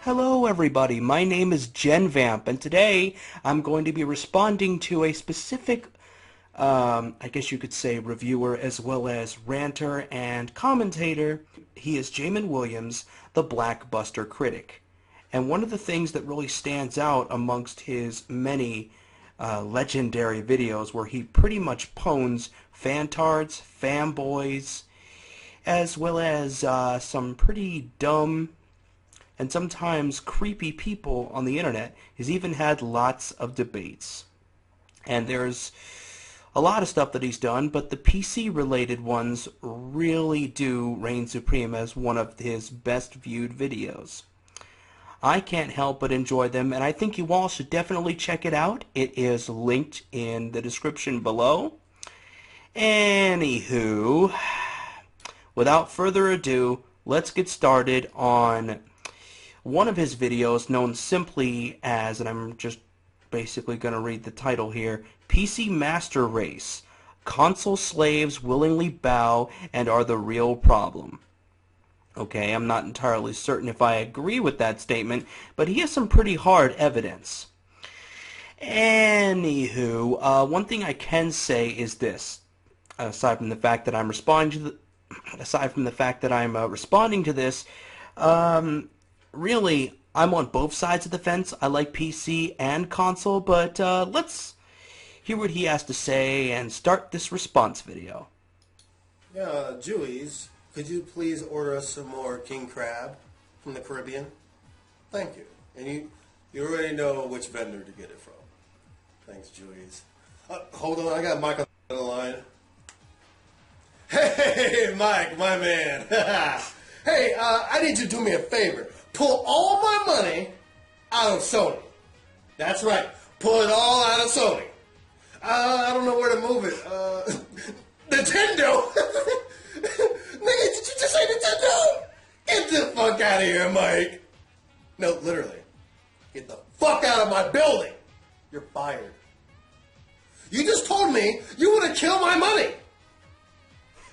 Hello everybody, my name is GenVamp, and today I'm going to be responding to a specific, I guess you could say reviewer as well as ranter and commentator. He is Jamin Williams, the BlackBusterCritic. And one of the things that really stands out amongst his many legendary videos where he pretty much pwns fantards, fanboys, as well as some pretty dumb and sometimes creepy people on the internet. He's even had lots of debates. And there's a lot of stuff that he's done, but the PC related ones really do reign supreme as one of his best viewed videos. I can't help but enjoy them, and I think you all should definitely check it out. It is linked in the description below. Anywho, without further ado, let's get started on one of his videos known simply as, and I'm just basically going to read the title here, PC Master Race. Console slaves willingly bow and are the real problem. Okay, I'm not entirely certain if I agree with that statement, but he has some pretty hard evidence. Anywho, one thing I can say is this. Aside from the fact that I'm responding to this, really, I'm on both sides of the fence. I like PC and console, but let's hear what he has to say and start this response video. Yeah, Julie's, could you please order us some more king crab from the Caribbean? Thank you. And you already know which vendor to get it from. Thanks, Julie's. Hold on, I got Mike on the line. Hey, Mike, my man. Hey, I need you to do me a favor. Pull all my money out of Sony. That's right. Pull it all out of Sony. I don't know where to move it. Nintendo? Nigga, did you just say Nintendo? Get the fuck out of here, Mike. No, literally. Get the fuck out of my building. You're fired. You just told me you want to kill my money.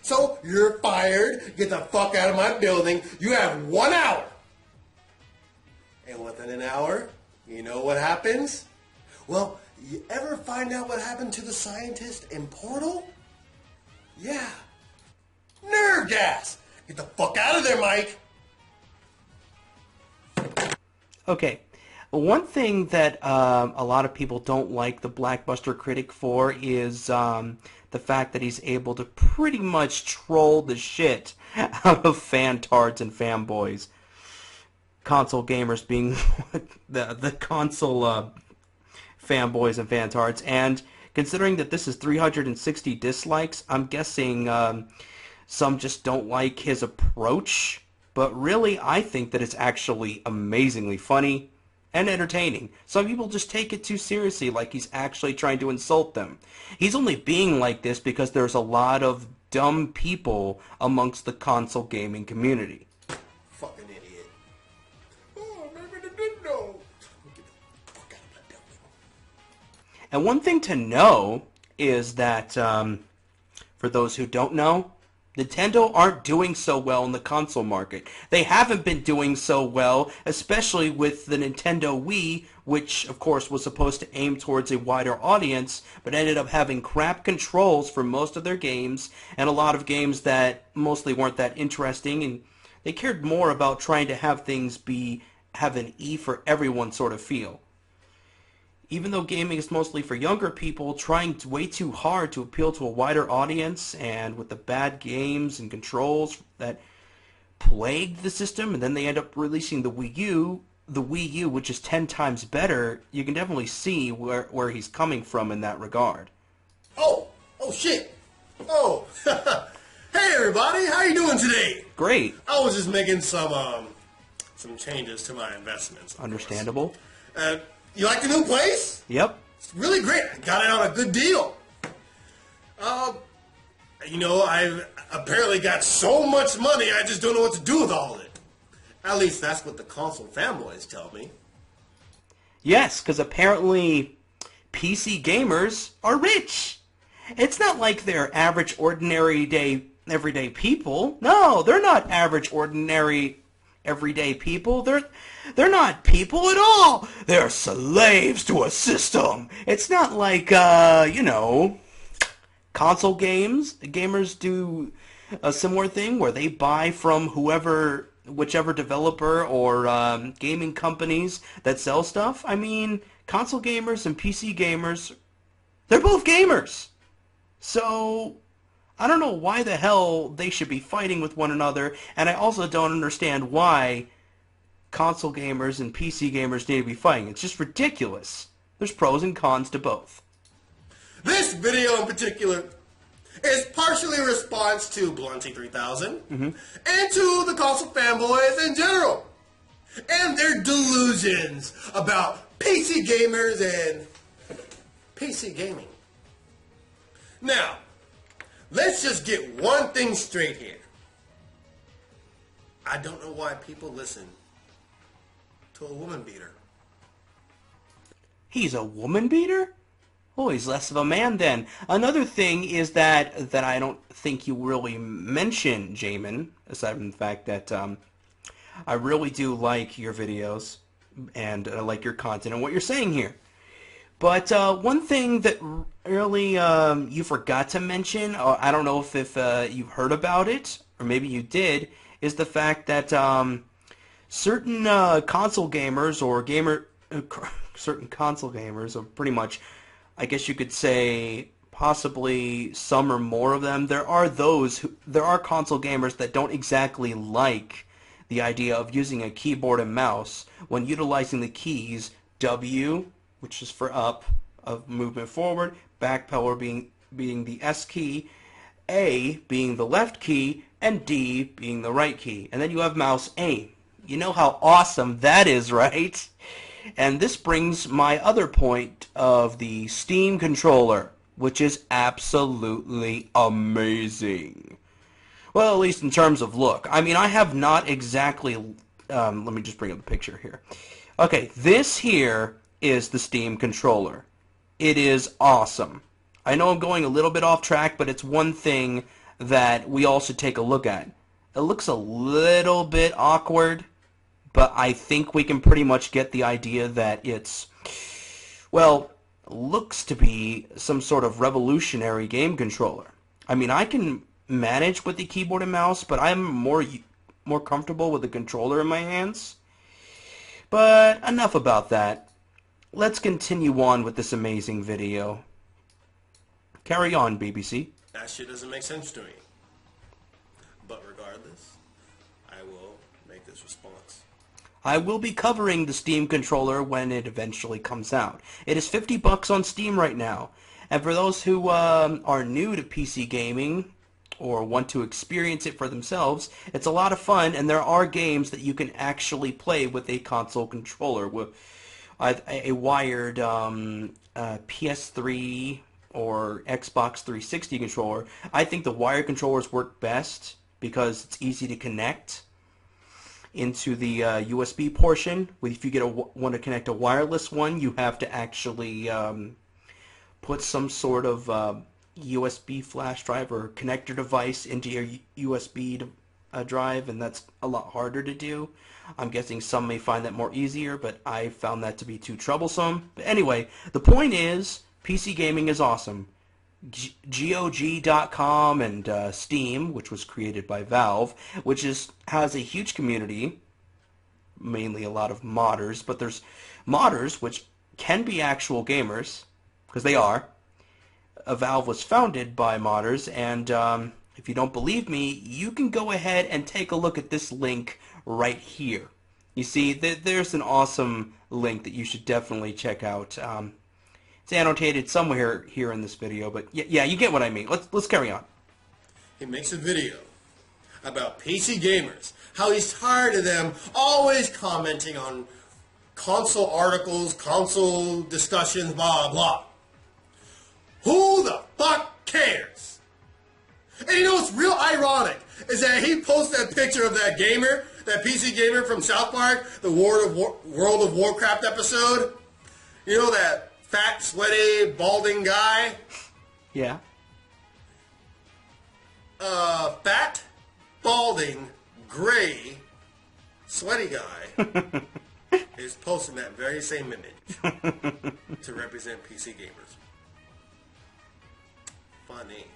So, you're fired. Get the fuck out of my building. You have 1 hour. And within an hour, you know what happens? Well, you ever find out what happened to the scientist in Portal? Yeah. Nerve gas. Get the fuck out of there, Mike. Okay, one thing that a lot of people don't like the BlackBusterCritic for is the fact that he's able to pretty much troll the shit out of fantards and fanboys. Console gamers being the console fanboys and fantards. And considering that this is 360 dislikes, I'm guessing some just don't like his approach. But really, I think that it's actually amazingly funny and entertaining. Some people just take it too seriously, like he's actually trying to insult them. He's only being like this because there's a lot of dumb people amongst the console gaming community. Fucking idiot. Oh, maybe they didn't know. Get the fuck out of my building. And one thing to know is that, for those who don't know, Nintendo aren't doing so well in the console market. They haven't been doing so well, especially with the Nintendo Wii, which of course was supposed to aim towards a wider audience, but ended up having crap controls for most of their games, and a lot of games that mostly weren't that interesting, and they cared more about trying to have things have an E for everyone sort of feel. Even though gaming is mostly for younger people, trying way too hard to appeal to a wider audience, and with the bad games and controls that plagued the system, and then they end up releasing the Wii U, which is 10 times better, you can definitely see where he's coming from in that regard. Oh shit. Oh, hey everybody, how you doing today? Great. I was just making some changes to my investments. Understandable. You like the new place? Yep. It's really great. I got it on a good deal. You know, I've apparently got so much money, I just don't know what to do with all of it. At least that's what the console fanboys tell me. Yes, because apparently PC gamers are rich. It's not like they're average, ordinary everyday people. No, they're not average, ordinary everyday people. They're not people at all. They're slaves to a system. It's not like console gamers do a similar thing where they buy from whichever developer or gaming companies that sell stuff. I mean, console gamers and PC gamers, they're both gamers. So I don't know why the hell they should be fighting with one another, and I also don't understand why console gamers and PC gamers need to be fighting. It's just ridiculous. There's pros and cons to both. This video in particular is partially a response to Blunty 3000 and to the console fanboys in general and their delusions about PC gamers and PC gaming. Now, let's just get one thing straight here. I don't know why people listen to a woman beater. He's a woman beater? Oh, he's less of a man then. Another thing is that I don't think you really mentioned, Jamin, aside from the fact that I really do like your videos and I like your content and what you're saying here. But one thing that really you forgot to mention, or I don't know if you've heard about it, or maybe you did, is the fact that certain console gamers or certain console gamers, or pretty much, I guess you could say, possibly some or more of them, there are console gamers that don't exactly like the idea of using a keyboard and mouse when utilizing the keys W, which is for up, of movement forward, back power being the S key, A being the left key, and D being the right key. And then you have mouse aim. You know how awesome that is, right? And this brings my other point of the Steam controller, which is absolutely amazing. Well, at least in terms of look. I mean, I have not exactly... let me just bring up the picture here. Okay, this here is the Steam controller. It is awesome. I know I'm going a little bit off track, but it's one thing that we all should take a look at. It looks a little bit awkward, but I think we can pretty much get the idea that it's, well, looks to be some sort of revolutionary game controller. I mean, I can manage with the keyboard and mouse, but I'm more comfortable with the controller in my hands. But enough about that. Let's continue on with this amazing video. Carry on, BBC. That shit doesn't make sense to me. But regardless, I will make this response. I will be covering the Steam controller when it eventually comes out. It is $50 on Steam right now. And for those who are new to PC gaming or want to experience it for themselves, it's a lot of fun, and there are games that you can actually play with a console controller, with a wired PS3 or Xbox 360 controller. I think the wired controllers work best because it's easy to connect into the USB portion. If you want to connect a wireless one, you have to actually put some sort of USB flash drive or connector device into your USB drive, and that's a lot harder to do. I'm guessing some may find that more easier, but I found that to be too troublesome. But anyway, the point is, PC gaming is awesome. GOG.com and Steam, which was created by Valve, which has a huge community, mainly a lot of modders, but there's modders which can be actual gamers, because they are. Valve was founded by modders, and if you don't believe me, you can go ahead and take a look at this link right here. You see, there's an awesome link that you should definitely check out. It's annotated somewhere here in this video, but yeah, you get what I mean. Let's carry on. He makes a video about PC gamers, how he's tired of them always commenting on console articles, console discussions, blah, blah. Who the fuck cares? And you know what's real ironic is that he posted that picture of that gamer, that PC gamer from South Park, the World of Warcraft episode. You know that fat, sweaty, balding guy? Yeah. Fat, balding, gray, sweaty guy is posting that very same image to represent PC gamers. Funny.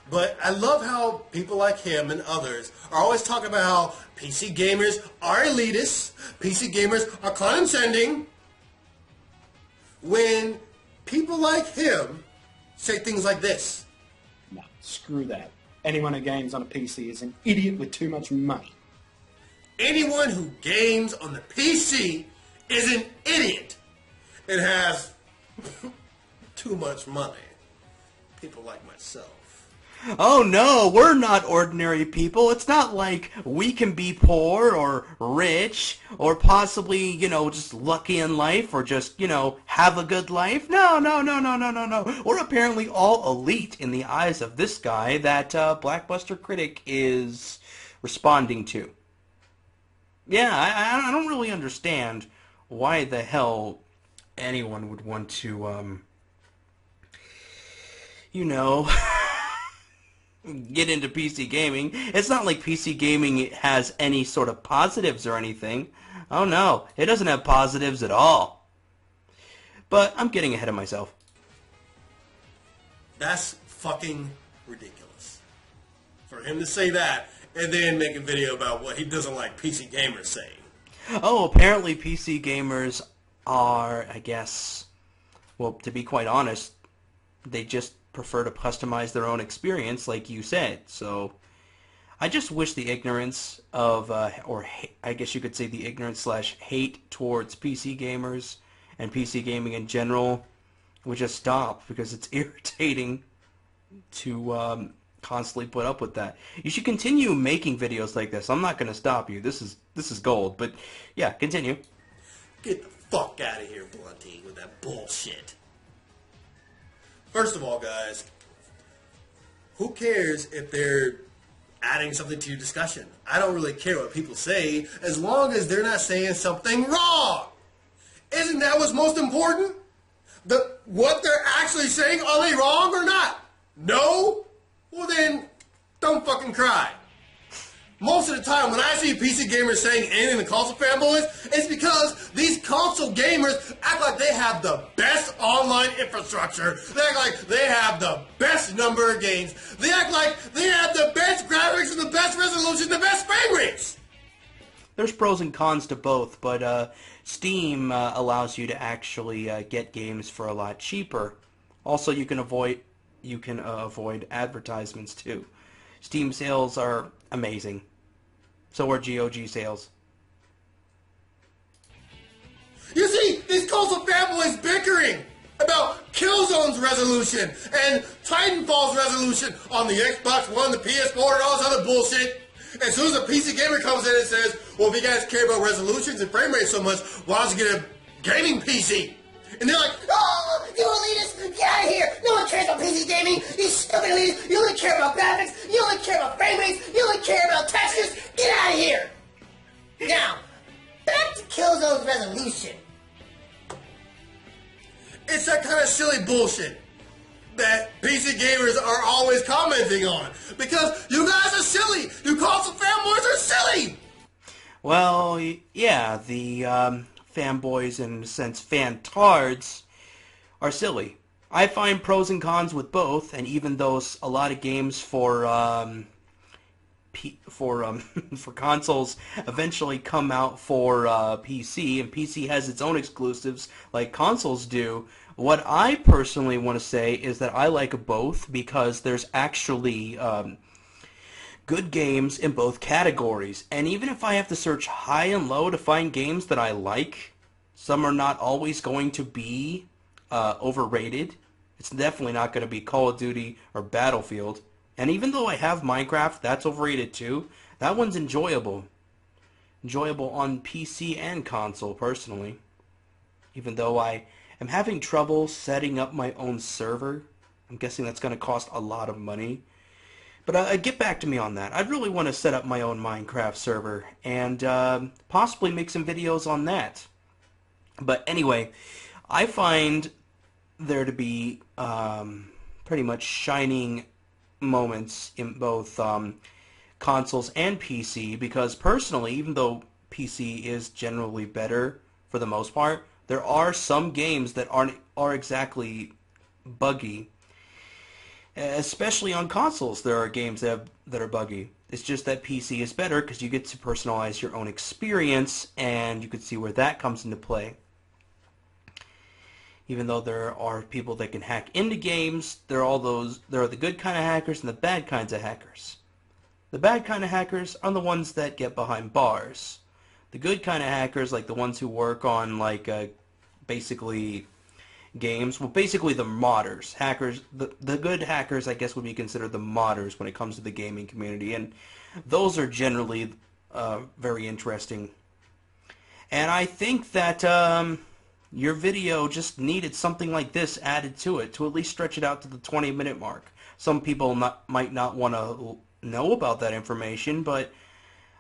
But I love how people like him and others are always talking about how PC gamers are elitists, PC gamers are condescending, when people like him say things like this. No, screw that. Anyone who games on a PC is an idiot with too much money. Anyone who games on the PC is an idiot and has too much money. People like myself. Oh no, we're not ordinary people. It's not like we can be poor or rich or possibly, just lucky in life or just, have a good life. No. We're apparently all elite in the eyes of this guy that BlackBusterCritic is responding to. Yeah, I don't really understand why the hell anyone would want to, get into PC gaming. It's not like PC gaming has any sort of positives or anything. Oh no, it doesn't have positives at all. But I'm getting ahead of myself. That's fucking ridiculous. For him to say that and then make a video about what he doesn't like PC gamers saying. Oh, apparently PC gamers are, I guess, well, to be quite honest, they just prefer to customize their own experience, like you said. So I just wish the ignorance of, I guess you could say the ignorance/hate towards PC gamers and PC gaming in general would just stop, because it's irritating to constantly put up with that. You should continue making videos like this. I'm not going to stop you. This is gold. But yeah, continue. Get the fuck out of here, Blunty, with that bullshit. First of all, guys, who cares if they're adding something to your discussion? I don't really care what people say as long as they're not saying something wrong. Isn't that what's most important? What they're actually saying, are they wrong or not? No? Well then, don't fucking cry. Most of the time when I see PC gamers saying anything to console fanboys, it's because these console gamers act like they have the best online infrastructure. They act like they have the best number of games. They act like they have the best graphics and the best resolution, the best frame rates. There's pros and cons to both, but Steam allows you to actually get games for a lot cheaper. Also, you can avoid advertisements too. Steam sales are amazing. So are GOG sales. You see, these console fanboys bickering about Killzone's resolution and Titanfall's resolution on the Xbox One, the PS4, and all this other bullshit. As soon as a PC gamer comes in and says, well, if you guys care about resolutions and frame rate so much, why don't you get a gaming PC? And they're like, oh, you elitists, get out of here. No one cares about PC gaming. You stupid elitists. You only care about graphics. You only care about frame rates. You only care about textures. Get out of here. Now, back to Killzone's resolution. It's that kind of silly bullshit that PC gamers are always commenting on. Because you guys are silly. You console fanboys are silly. Well, yeah, the fanboys and, in a sense, fantards are silly. I find pros and cons with both, and even though a lot of games for for consoles eventually come out for PC, and PC has its own exclusives like consoles do, what I personally want to say is that I like both because there's actually good games in both categories. And even if I have to search high and low to find games that I like, some are not always going to be overrated. It's definitely not going to be Call of Duty or Battlefield. And even though I have Minecraft, that's overrated too. That one's enjoyable. Enjoyable on PC and console, personally. Even though I am having trouble setting up my own server. I'm guessing that's going to cost a lot of money. But get back to me on that. I'd really want to set up my own Minecraft server and possibly make some videos on that. But anyway, I find there to be pretty much shining moments in both consoles and PC, because personally, even though PC is generally better for the most part. There are some games that are exactly buggy, especially on consoles. There are games that are buggy. It's just that PC is better because you get to personalize your own experience, and you can see where that comes into play. Even though there are people that can hack into games, there are the good kind of hackers and the bad kinds of hackers. The bad kind of hackers are the ones that get behind bars. The good kind of hackers, like the ones who work on basically games, well, basically the modders. Hackers, the good hackers, I guess, would be considered the modders when it comes to the gaming community, and those are generally very interesting. And I think that your video just needed something like this added to it to at least stretch it out to the 20-minute mark. Some people might not want to know about that information, but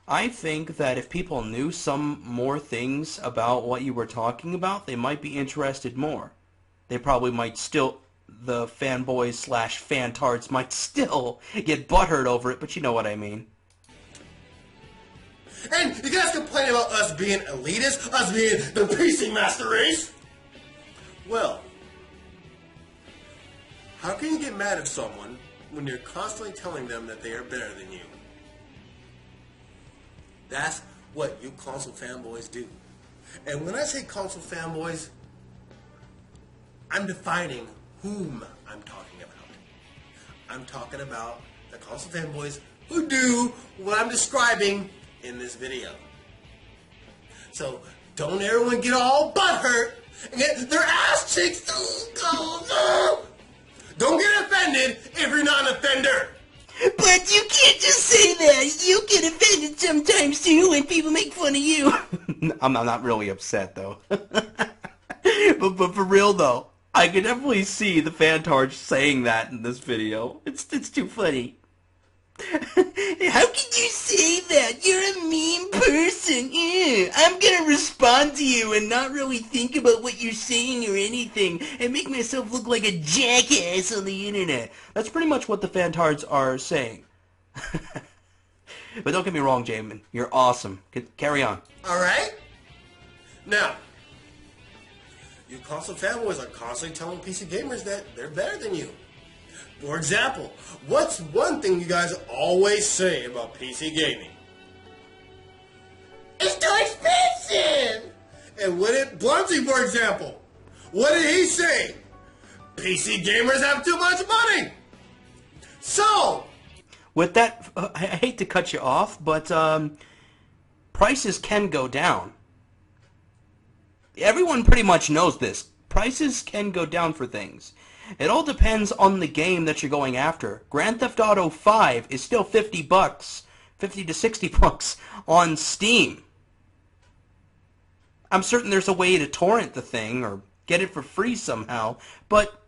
I think that if people knew some more things about what you were talking about, they might be interested more. They probably might still, the fanboys / fantards might still get butthurt over it, but you know what I mean. And you guys complain about us being elitist, us being the PC master race? Well, how can you get mad at someone when you're constantly telling them that they are better than you? That's what you console fanboys do. And when I say console fanboys, I'm defining whom I'm talking about. I'm talking about the console fanboys who do what I'm describing in this video. So don't everyone get all butthurt and get their ass cheeks. Don't get offended if you're not an offender. But you can't just say that. You get offended sometimes too when people make fun of you. I'm not really upset though. but for real though, I can definitely see the fantards saying that in this video. It's too funny. How can you say that? You're a mean person. I'm gonna respond to you and not really think about what you're saying or anything and make myself look like a jackass on the internet. That's pretty much what the fantards are saying. But don't get me wrong, Jamin. You're awesome. Carry on. Alright? Now, you console fanboys are constantly telling PC gamers that they're better than you. For example, what's one thing you guys always say about PC gaming? It's too expensive! And what did Blunzy, for example, what did he say? PC gamers have too much money! So, with that, I hate to cut you off, but prices can go down. Everyone pretty much knows this. Prices can go down for things. It all depends on the game that you're going after. Grand Theft Auto 5 is still $50, $50 to $60 on Steam. I'm certain there's a way to torrent the thing or get it for free somehow, but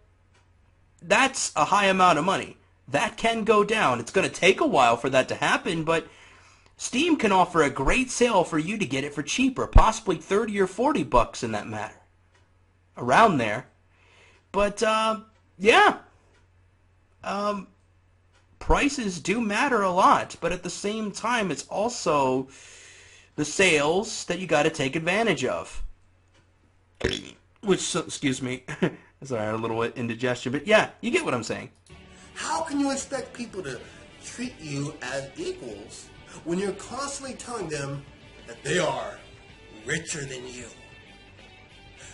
that's a high amount of money. That can go down. It's going to take a while for that to happen, but Steam can offer a great sale for you to get it for cheaper, possibly $30 or $40 in that matter. Around there. But, yeah. Prices do matter a lot, but at the same time, it's also the sales that you got to take advantage of. Which, excuse me, sorry, I had a little indigestion, but yeah, you get what I'm saying. how can you expect people to treat you as equals when you're constantly telling them that they are richer than you?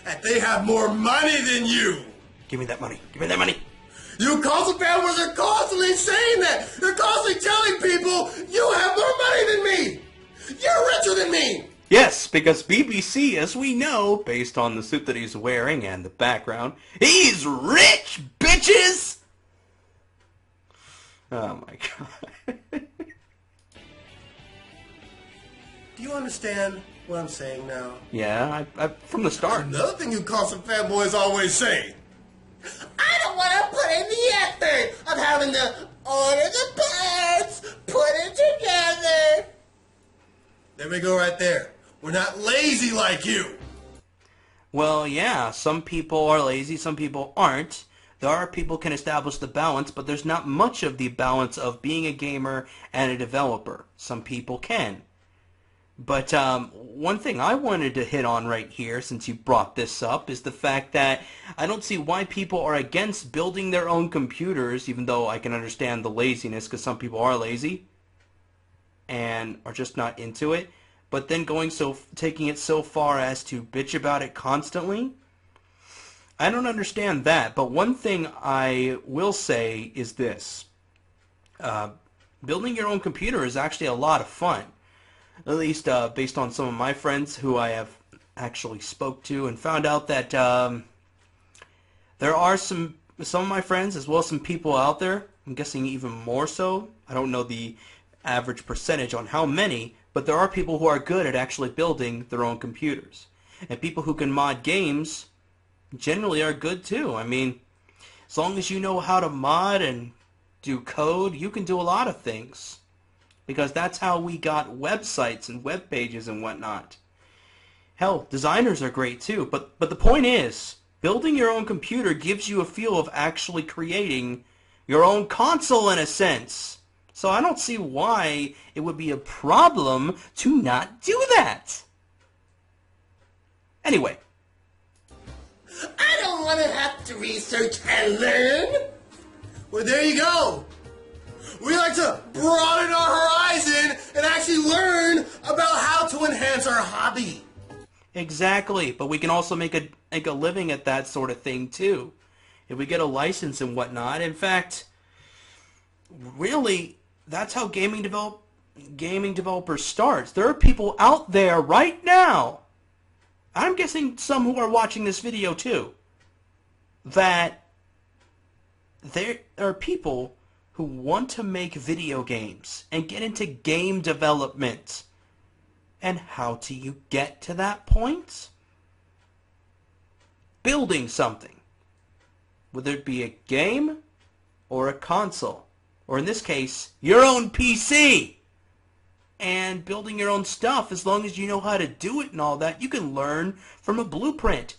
That they have more money than you? Give me that money. Give me that money. You console families are constantly saying that. They're constantly telling people, you have more money than me. You're richer than me. Yes, because BBC, as we know, based on the suit that he's wearing and the background, he's rich, bitches! Oh my god. Do you understand what I'm saying now? Yeah, I from the start. Another thing you console fanboys always say. I don't want to put in the effort of having to order the parts, put it together. There we go right there. We're not lazy like you. Well, yeah, some people are lazy, some people aren't. There are people who can establish the balance, but there's not much of the balance of being a gamer and a developer. Some people can. But one thing I wanted to hit on right here, since you brought this up, is the fact that I don't see why people are against building their own computers, even though I can understand the laziness, because some people are lazy and are just not into it. But then taking it so far as to bitch about it constantly, I don't understand that. But one thing I will say is this. Building your own computer is actually a lot of fun. At least based on some of my friends who I have actually spoke to, and found out that there are some of my friends, as well as some people out there, I'm guessing even more so. I don't know the average percentage on how many, but there are people who are good at actually building their own computers. And people who can mod games generally are good too. I mean, as long as you know how to mod and do code, you can do a lot of things. Because that's how we got websites and web pages and whatnot. Hell, designers are great too. But the point is, building your own computer gives you a feel of actually creating your own console in a sense. So I don't see why it would be a problem to not do that. Anyway. I don't want to have to research and learn. Well, there you go. We like to broaden our horizon and actually learn about how to enhance our hobby. Exactly, but we can also make a living at that sort of thing too. If we get a license and whatnot. In fact, really, that's how gaming developers starts. There are people out there right now, I'm guessing some who are watching this video too, that there are people who want to make video games and get into game development. And how do you get to that point? Building something. Whether it be a game or a console. Or in this case, your own PC. And building your own stuff, as long as you know how to do it and all that, you can learn from a blueprint.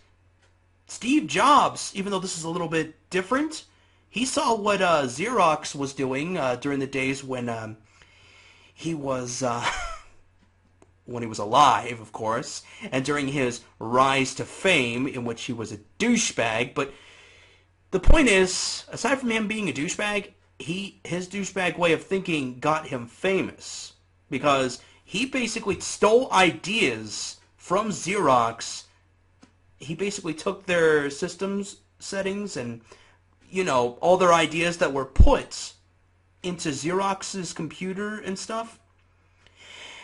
Steve Jobs, even though this is a little bit different, he saw what Xerox was doing during the days when he was alive, of course, and during his rise to fame, in which he was a douchebag. But the point is, aside from him being a douchebag, his douchebag way of thinking got him famous, because he basically stole ideas from Xerox. He basically took their systems settings and, you know, all their ideas that were put into Xerox's computer and stuff.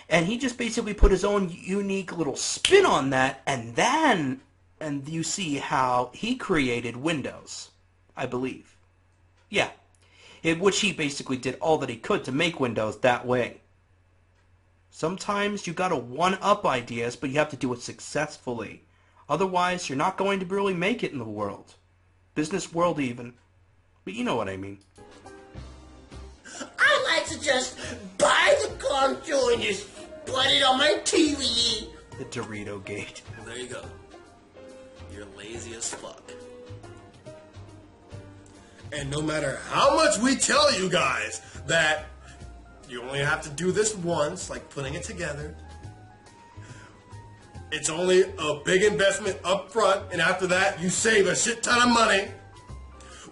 And he just basically put his own unique little spin on that, and you see how he created Windows, I believe. Yeah. In which he basically did all that he could to make Windows that way. Sometimes you gotta one-up ideas, but you have to do it successfully. Otherwise, you're not going to really make it in the world. Business world even. But you know what I mean. I like to just buy the console and just put it on my TV. The Dorito Gate. Well, there you go. You're lazy as fuck. And no matter how much we tell you guys that you only have to do this once, like putting it together, it's only a big investment up front, and after that, you save a shit ton of money.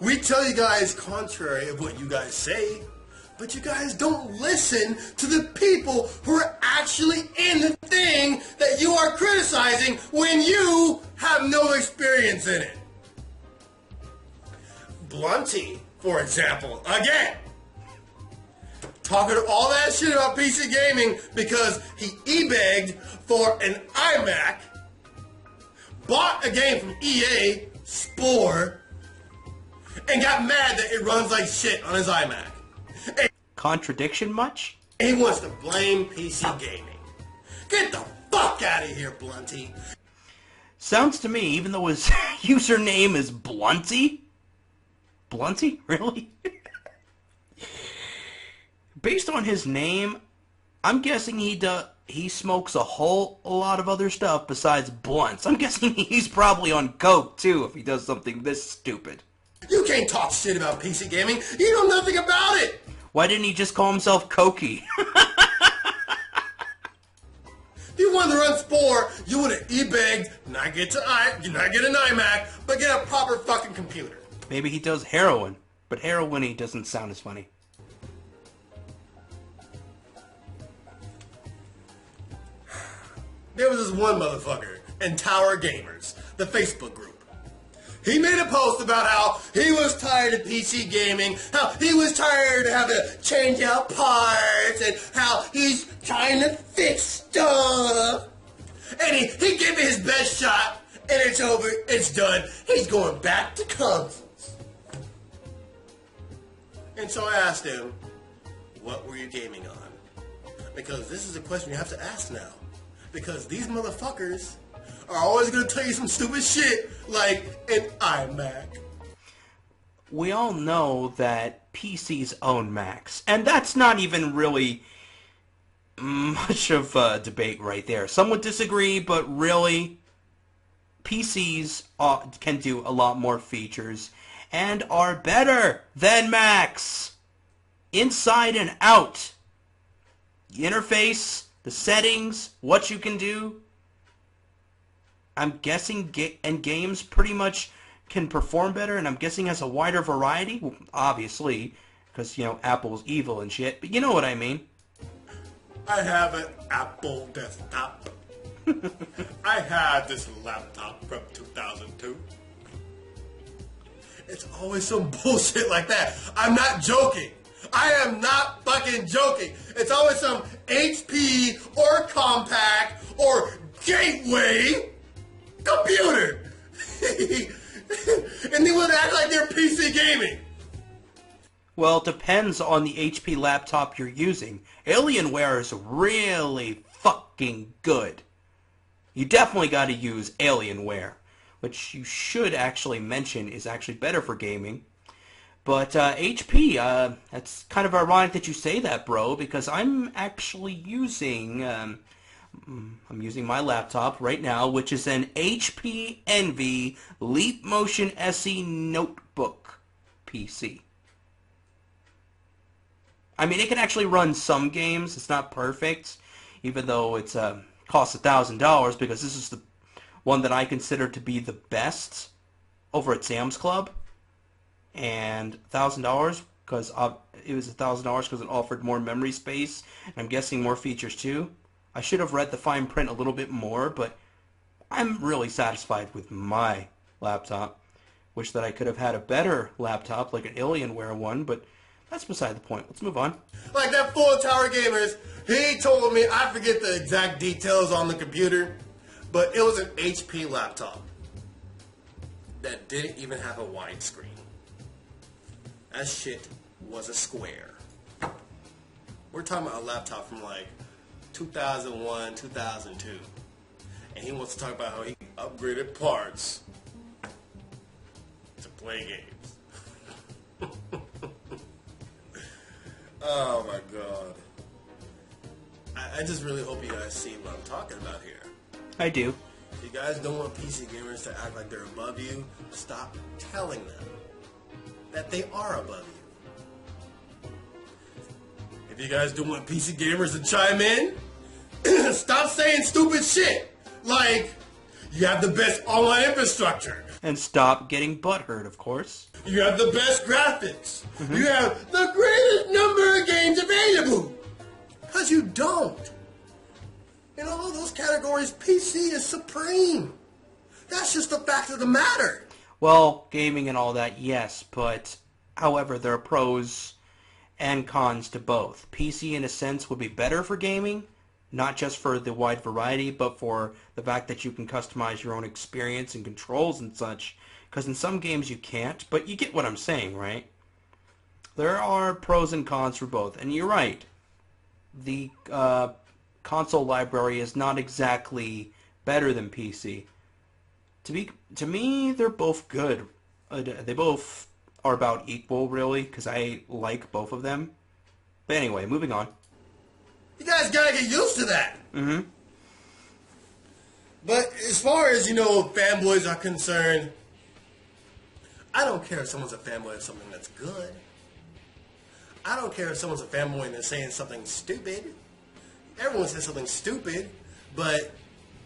We tell you guys contrary of what you guys say, but you guys don't listen to the people who are actually in the thing that you are criticizing when you have no experience in it. Blunty, for example, again, talking all that shit about PC gaming because he e-begged for an iMac, bought a game from EA, Spore, and got mad that it runs like shit on his iMac. And Contradiction much? he wants to blame PC gaming. Get the fuck out of here, Blunty. Sounds to me, even though his username is Blunty? Blunty? Really? Based on his name, I'm guessing he smokes a whole lot of other stuff besides blunts. I'm guessing he's probably on coke too if he does something this stupid. You can't talk shit about PC gaming. You know nothing about it. Why didn't he just call himself Cokie? wanted to run Spore, you would have e-begged, not get an iMac, but get a proper fucking computer. Maybe he does heroin, but heroin-y doesn't sound as funny. There was this one motherfucker in Tower Gamers, the Facebook group. He made a post about how he was tired of PC gaming, how he was tired of having to change out parts, and how he's trying to fix stuff. And he gave it his best shot, and it's over, it's done. He's going back to consoles. And so I asked him, what were you gaming on? Because this is a question you have to ask now. Because these motherfuckers are always going to tell you some stupid shit like an iMac. We all know that PCs own Macs, and that's not even really much of a debate right there. Some would disagree, but really, PCs can do a lot more features and are better than Macs. Inside and out. The interface, the settings, what you can do. I'm guessing games pretty much can perform better, and I'm guessing has a wider variety. Well, obviously, because, you know, Apple's evil and shit, but you know what I mean. I have an Apple desktop. I had this laptop from 2002. It's always some bullshit like that. I'm not joking. I am not fucking joking. It's always some HP or Compaq or Gateway computer. And they want to act like they're PC gaming. Well, it depends on the HP laptop you're using. Alienware is really fucking good. You definitely got to use Alienware, which you should actually mention is actually better for gaming. But HP, that's kind of ironic that you say that, bro, because I'm actually using my laptop right now, which is an HP Envy Leap Motion SE Notebook PC. I mean, it can actually run some games. It's not perfect, even though it's costs $1,000, because this is the one that I consider to be the best over at Sam's Club. And $1,000 because it was $1,000 because it offered more memory space, and I'm guessing more features too. I should have read the fine print a little bit more, but I'm really satisfied with my laptop. Wish that I could have had a better laptop, like an Alienware one, but that's beside the point. Let's move on. Like that fool Tower Gamers, he told me, I forget the exact details on the computer, but it was an HP laptop that didn't even have a widescreen. That shit was a square. We're talking about a laptop from like 2001, 2002. And he wants to talk about how he upgraded parts to play games. Oh my god. I just really hope you guys see what I'm talking about here. I do. If you guys don't want PC gamers to act like they're above you, stop telling them that they are above you. If you guys don't want PC gamers to chime in, stop saying stupid shit like you have the best online infrastructure. And stop getting butthurt, of course. You have the best graphics. You have the greatest number of games available. Because you don't. In all those categories, PC is supreme. That's just the fact of the matter. Well, gaming and all that, yes, but however, there are pros and cons to both. PC, in a sense, would be better for gaming, not just for the wide variety, but for the fact that you can customize your own experience and controls and such, because in some games you can't, but you get what I'm saying, right? There are pros and cons for both, and you're right. The console library is not exactly better than PC. To me, they're both good. They both are about equal, really, because I like both of them. But anyway, moving on. You guys gotta get used to that. Mm-hmm. But as far as, fanboys are concerned, I don't care if someone's a fanboy of something that's good. I don't care if someone's a fanboy and they're saying something stupid. Everyone says something stupid, But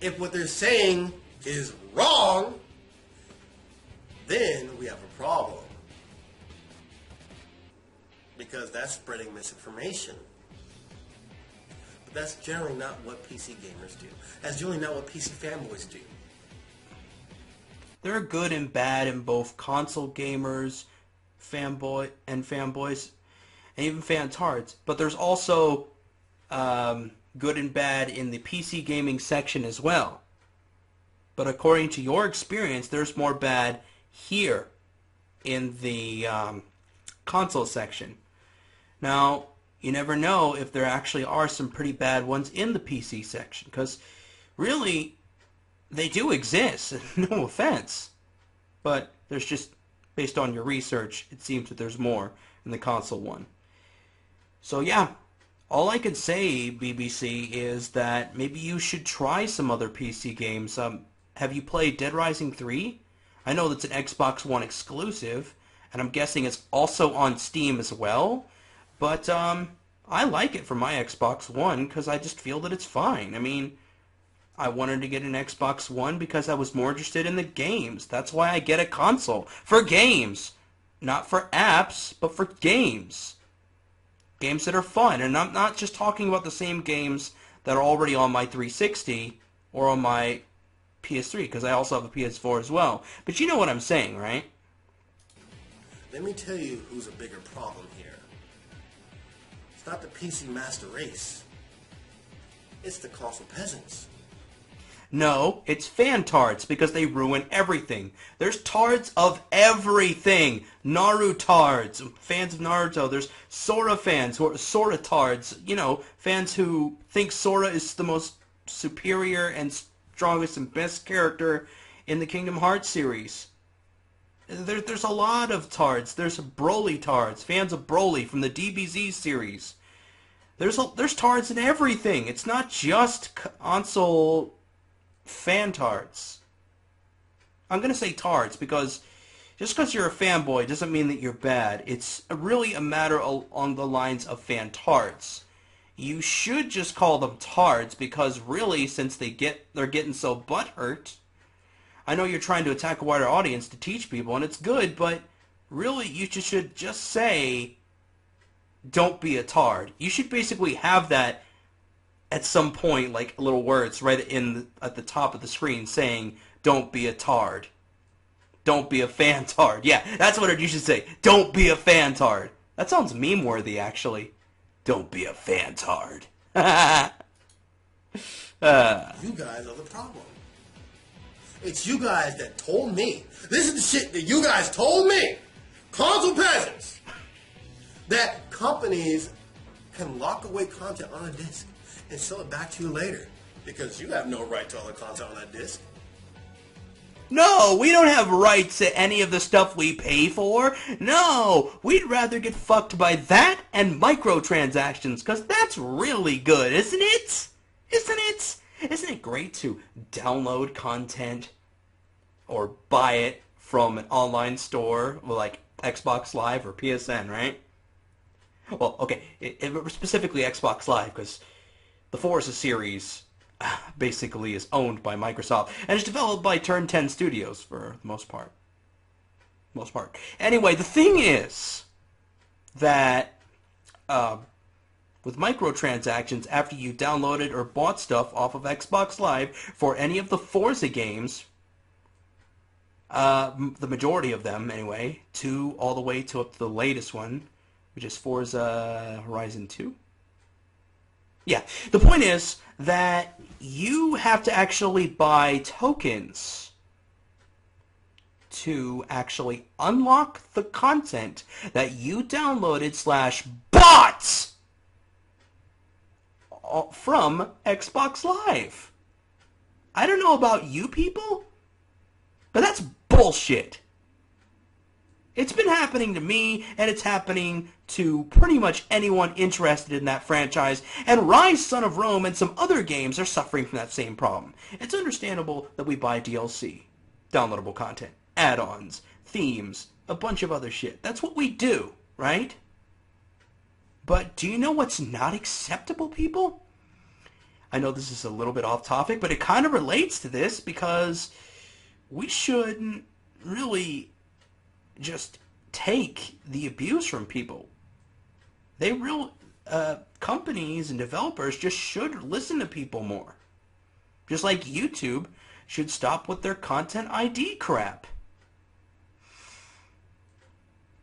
if what they're saying is wrong, then we have a problem. Because that's spreading misinformation. But that's generally not what PC gamers do. That's generally not what PC fanboys do. There are good and bad in both console gamers, fanboys, and even fantards. But there's also good and bad in the PC gaming section as well. But according to your experience, there's more bad here in the console section. Now, you never know if there actually are some pretty bad ones in the PC section, because really, they do exist. No offense. But there's just, based on your research, it seems that there's more in the console one. So yeah, all I can say, BBC, is that maybe you should try some other PC games. Have you played Dead Rising 3? I know that's an Xbox One exclusive, and I'm guessing it's also on Steam as well. But I like it for my Xbox One because I just feel that it's fine. I mean, I wanted to get an Xbox One because I was more interested in the games. That's why I get a console. For games. Not for apps, but for games. Games that are fun. And I'm not just talking about the same games that are already on my 360 or on my PS3, because I also have a PS4 as well. But you know what I'm saying, right? Let me tell you who's a bigger problem here. It's not the PC master race. It's the console peasants. No, it's fantards, because they ruin everything. There's tards of everything. Narutards, fans of Naruto. There's Sora fans who are Sora tards. You know, fans who think Sora is the most superior and strongest and best character in the Kingdom Hearts series. There's a lot of tards. There's Broly tards, fans of Broly from the DBZ series. There's tards in everything. It's not just console fantards. I'm going to say tards because just because you're a fanboy doesn't mean that you're bad. It's really a matter on the lines of fantards. You should just call them tards because really, since they're getting so butthurt, I know you're trying to attack a wider audience to teach people, and it's good, but really you should just say, don't be a tard. You should basically have that at some point, like little words right at the top of the screen saying, don't be a tard. Don't be a fantard. Yeah, that's what you should say. Don't be a fantard. That sounds meme-worthy, actually. Don't be a fantard. You guys are the problem. It's you guys that told me. This is the shit that you guys told me. Console peasants. That companies can lock away content on a disc and sell it back to you later. Because you have no right to all the content on that disc. No, we don't have rights to any of the stuff we pay for. No, we'd rather get fucked by that and microtransactions, because that's really good, isn't it? Isn't it? Isn't it great to download content or buy it from an online store like Xbox Live or PSN, right? Well, okay, specifically Xbox Live, because the Forza series basically is owned by Microsoft and is developed by Turn 10 Studios for the most part. Anyway, the thing is that with microtransactions, after you downloaded or bought stuff off of Xbox Live for any of the Forza games, the majority of them anyway, all the way to up to the latest one, which is Forza Horizon 2. Yeah, the point is that you have to actually buy tokens to actually unlock the content that you downloaded / bought from Xbox Live. I don't know about you people, but that's bullshit. It's been happening to me, and it's happening to pretty much anyone interested in that franchise, and Rise, Son of Rome, and some other games are suffering from that same problem. It's understandable that we buy DLC, downloadable content, add-ons, themes, a bunch of other shit. That's what we do, right? But do you know what's not acceptable, people? I know this is a little bit off topic, but it kind of relates to this because we shouldn't really just take the abuse from people. They real companies and developers just should listen to people more. Just like YouTube should stop with their content ID crap.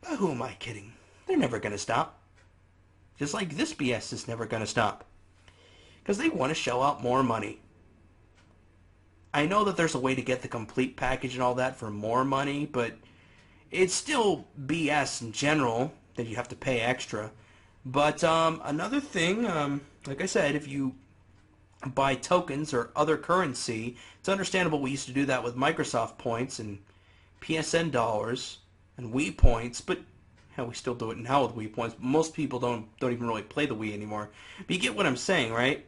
But who am I kidding? They're never going to stop. Just like this BS is never going to stop. Because they want to shell out more money. I know that there's a way to get the complete package and all that for more money, but it's still BS in general that you have to pay extra. But another thing, like I said, if you buy tokens or other currency, it's understandable we used to do that with Microsoft points and PSN dollars and Wii points, but hell, we still do it now with Wii points. Most people don't even really play the Wii anymore. But you get what I'm saying, right?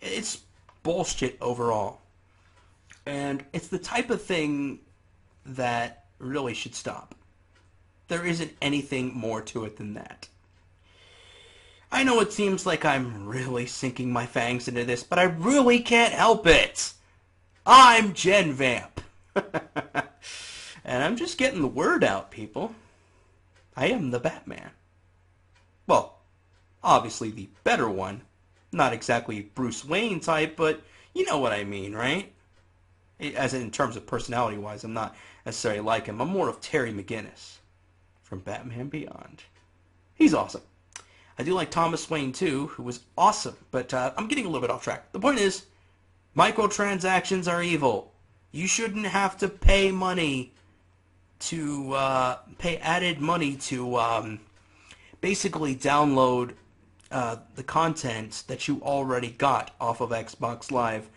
It's bullshit overall. And it's the type of thing that really should stop. There isn't anything more to it than that. I know it seems like I'm really sinking my fangs into this, but I really can't help it. I'm Gen Vamp. And I'm just getting the word out, people. I am the Batman. Well, obviously the better one. Not exactly Bruce Wayne type, but you know what I mean, right? As in terms of personality-wise, I'm not necessarily like him. I'm more of Terry McGinnis from Batman Beyond. He's awesome. I do like Thomas Wayne too, who was awesome, but I'm getting a little bit off track. The point is, microtransactions are evil. You shouldn't have to pay money to pay added money to basically download the content that you already got off of Xbox Live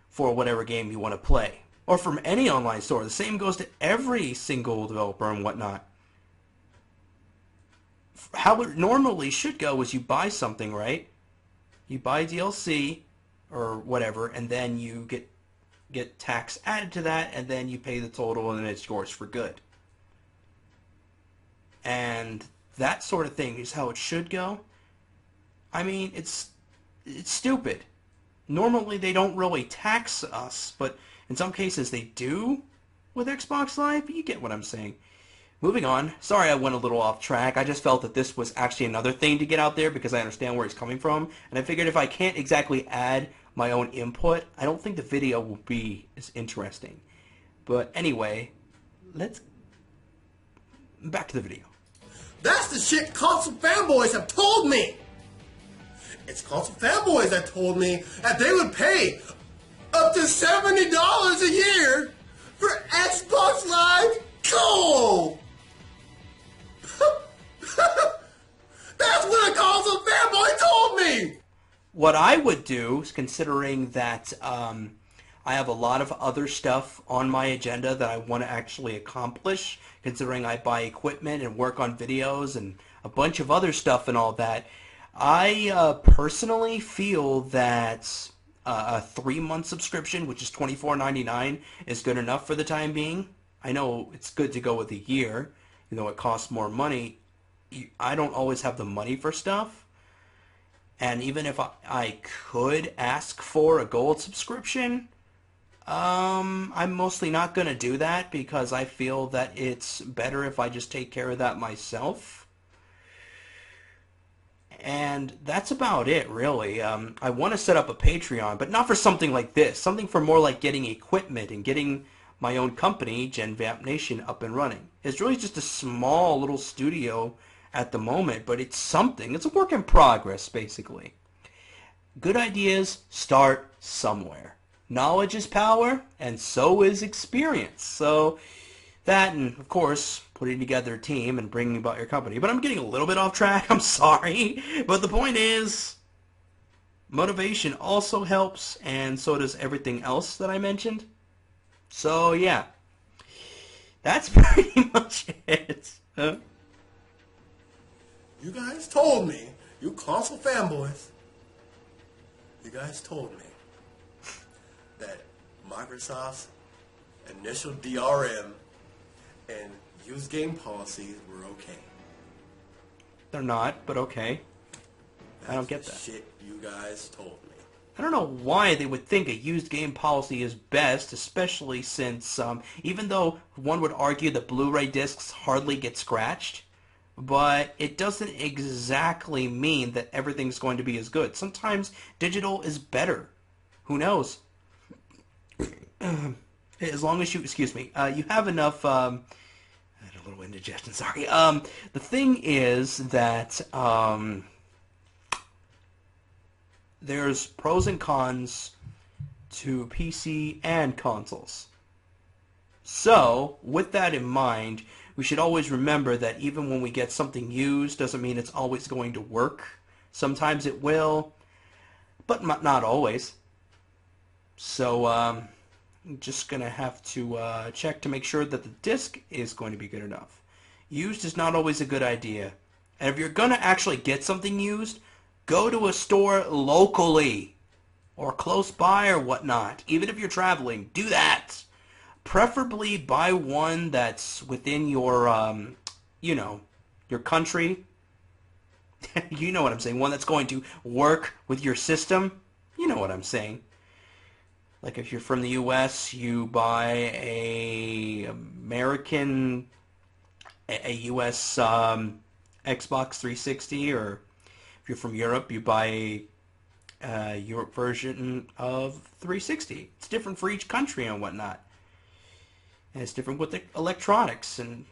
for whatever game you want to play, or from any online store. The same goes to every single developer and whatnot. How it normally should go is you buy something, right? You buy DLC or whatever, and then you get tax added to that, and then you pay the total, and then it's yours for good. And that sort of thing is how it should go. I mean, it's stupid. Normally they don't really tax us, but in some cases they do with Xbox Live. You get what I'm saying. Moving on. Sorry I went a little off track. I just felt that this was actually another thing to get out there because I understand where it's coming from. And I figured if I can't exactly add my own input, I don't think the video will be as interesting. But anyway, let's... back to the video. That's the shit console fanboys have told me. It's console fanboys that told me that they would pay up to $70 a year for Xbox Live Gold. That's what a console fanboy told me! What I would do, considering that I have a lot of other stuff on my agenda that I want to actually accomplish, considering I buy equipment and work on videos and a bunch of other stuff and all that, I personally feel that a 3-month subscription, which is $24.99, is good enough for the time being. I know it's good to go with a year, even though it costs more money. I don't always have the money for stuff. And even if I could ask for a gold subscription, I'm mostly not going to do that because I feel that it's better if I just take care of that myself. And that's about it, really. I want to set up a Patreon, but not for something like this. Something for more like getting equipment and getting my own company, Gen Vamp Nation, up and running. It's really just a small little studio at the moment, but it's something. It's a work in progress, basically. Good ideas start somewhere. Knowledge is power, and so is experience. So that, and of course, putting together a team and bringing about your company. But I'm getting a little bit off track. I'm sorry. But the point is, motivation also helps, and so does everything else that I mentioned. So, yeah. That's pretty much it. Huh? You guys told me, you console fanboys, you guys told me that Microsoft's initial DRM and used game policies were okay. They're not, but okay. That's I don't get the that. shit you guys told me. I don't know why they would think a used game policy is best, especially since even though one would argue that Blu-ray discs hardly get scratched, but it doesn't exactly mean that everything's going to be as good. Sometimes digital is better. Who knows? As long as you, excuse me, you have enough, I had a little indigestion, sorry. The thing is that there's pros and cons to PC and consoles. So, with that in mind, we should always remember that even when we get something used, doesn't mean it's always going to work. Sometimes it will, but not always. So, I'm just going to have to check to make sure that the disc is going to be good enough. Used is not always a good idea. And if you're going to actually get something used, go to a store locally or close by or whatnot. Even if you're traveling, do that. Preferably buy one that's within your, your country. You know what I'm saying. One that's going to work with your system. You know what I'm saying. Like if you're from the U.S., you buy a U.S. Xbox 360, or if you're from Europe, you buy a Europe version of 360. It's different for each country and whatnot. And it's different with the electronics, and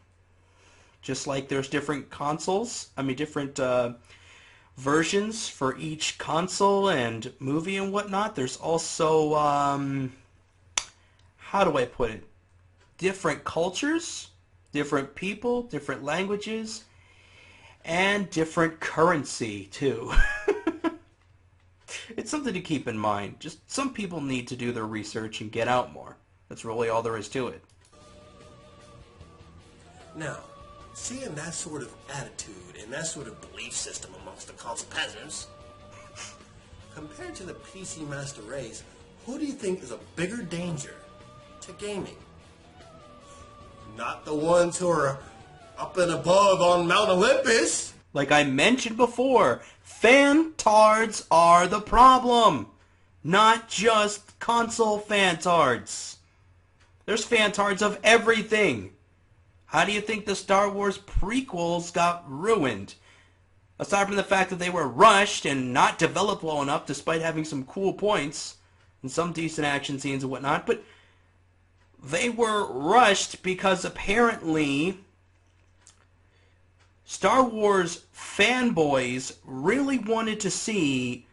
just like there's different consoles, different versions for each console and movie and whatnot, there's also, how do I put it, different cultures, different people, different languages, and different currency, too. It's something to keep in mind. Just some people need to do their research and get out more. That's really all there is to it. Now, seeing that sort of attitude and that sort of belief system amongst the console peasants, compared to the PC master race, who do you think is a bigger danger to gaming? Not the ones who are up and above on Mount Olympus. Like I mentioned before, fantards are the problem, not just console fantards. There's fantards of everything. How do you think the Star Wars prequels got ruined? Aside from the fact that they were rushed and not developed well enough despite having some cool points and some decent action scenes and whatnot, but they were rushed because apparently Star Wars fanboys really wanted to see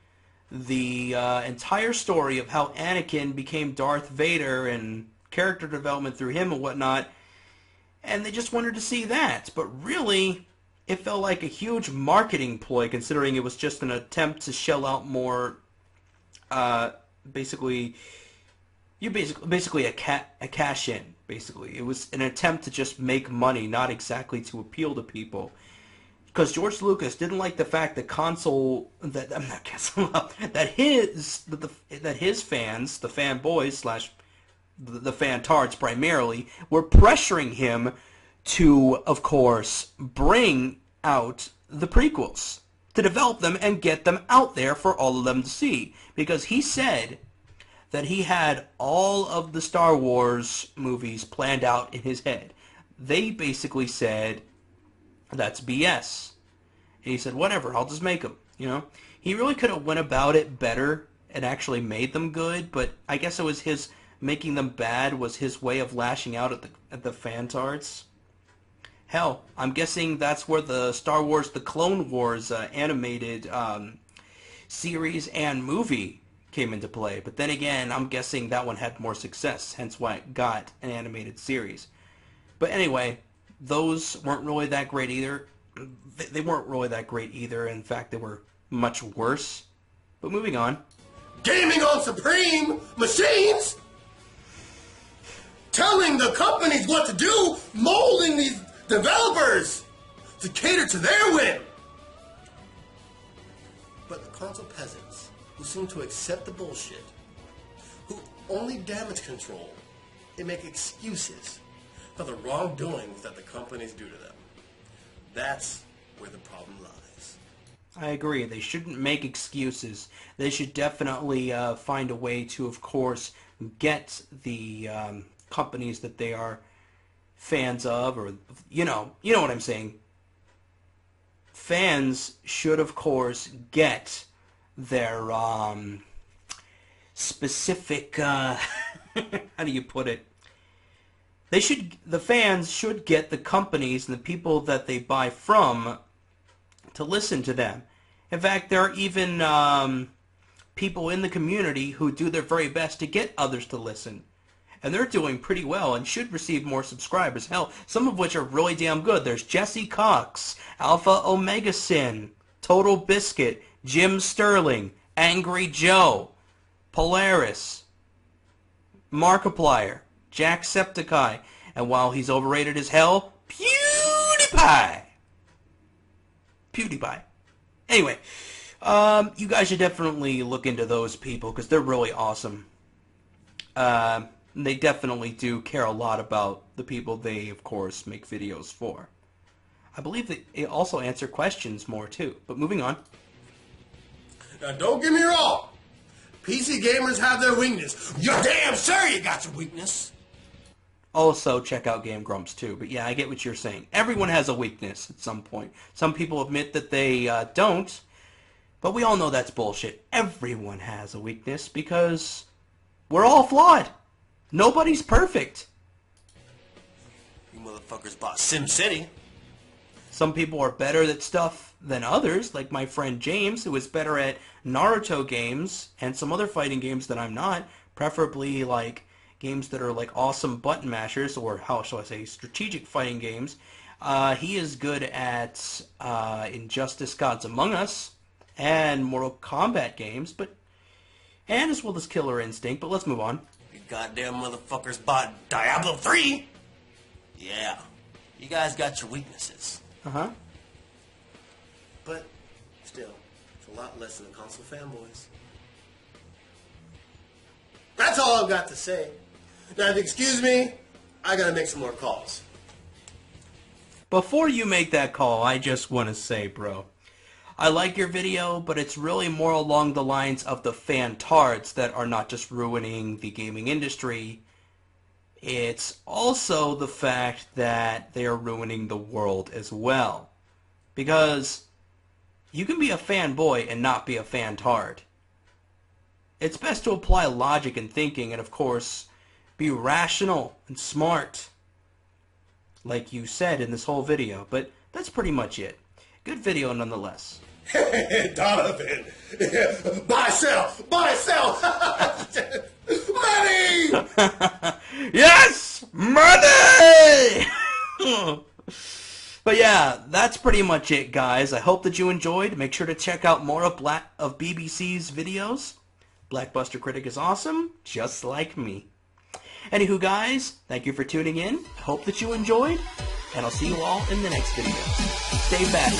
the entire story of how Anakin became Darth Vader and character development through him and whatnot, and they just wanted to see that. But really, it felt like a huge marketing ploy, considering it was just an attempt to shell out more, basically a cash in. Basically, it was an attempt to just make money, not exactly to appeal to people. Because George Lucas didn't like the fact that his fans, the fanboys / the fantards primarily, were pressuring him to, of course, bring out the prequels, to develop them and get them out there for all of them to see. Because he said that he had all of the Star Wars movies planned out in his head. They basically said, that's BS. And he said, whatever, I'll just make them, He really could have went about it better and actually made them good, but I guess it was his making them bad was his way of lashing out at the fantards. Hell, I'm guessing that's where the Star Wars The Clone Wars animated series and movie came into play. But then again, I'm guessing that one had more success, hence why it got an animated series. But anyway, those weren't really that great either. They weren't really that great either. In fact, they were much worse. But moving on. Gaming on Supreme machines? Telling the companies what to do, molding these developers to cater to their whim. But the console peasants, who seem to accept the bullshit, who only damage control and make excuses for the wrongdoings that the companies do to them. That's where the problem lies. I agree. They shouldn't make excuses. They should definitely find a way to, of course, get the companies that they are fans of, or you know what I'm saying. Fans should, of course, get their specific. How do you put it? The fans should get the companies and the people that they buy from to listen to them. In fact, there are even people in the community who do their very best to get others to listen. And they're doing pretty well and should receive more subscribers. Hell, some of which are really damn good. There's Jesse Cox, Alpha Omega Sin, Total Biscuit, Jim Sterling, Angry Joe, Polaris, Markiplier, Jacksepticeye, and while he's overrated as hell, PewDiePie. Anyway, you guys should definitely look into those people because they're really awesome. They definitely do care a lot about the people they, of course, make videos for. I believe they also answer questions more, too. But moving on. Now, don't get me wrong. PC gamers have their weakness. You're damn sure you got your weakness. Also, check out Game Grumps, too. But yeah, I get what you're saying. Everyone has a weakness at some point. Some people admit that they don't. But we all know that's bullshit. Everyone has a weakness because we're all flawed. Nobody's perfect. You motherfuckers bought SimCity. Some people are better at stuff than others, like my friend James, who is better at Naruto games and some other fighting games that I'm not, preferably like games that are like awesome button mashers, or how shall I say, strategic fighting games. He is good at Injustice Gods Among Us and Mortal Kombat games, and as well as Killer Instinct, but let's move on. You goddamn motherfuckers bought Diablo 3. Yeah, you guys got your weaknesses. Uh-huh. But still, it's a lot less than the console fanboys. That's all I've got to say. Now, if you excuse me, I gotta make some more calls. Before you make that call, I just want to say, bro, I like your video, but it's really more along the lines of the fantards that are not just ruining the gaming industry. It's also the fact that they are ruining the world as well. Because you can be a fanboy and not be a fantard. It's best to apply logic and thinking and, of course, be rational and smart, like you said in this whole video. But that's pretty much it. Good video nonetheless. Donovan! Buy, sell! Money! Yes! Money! But yeah, that's pretty much it, guys. I hope that you enjoyed. Make sure to check out more of BBC's videos. BlackBusterCritic is awesome, just like me. Anywho, guys, thank you for tuning in. I hope that you enjoyed, and I'll see you all in the next video. Stay batty.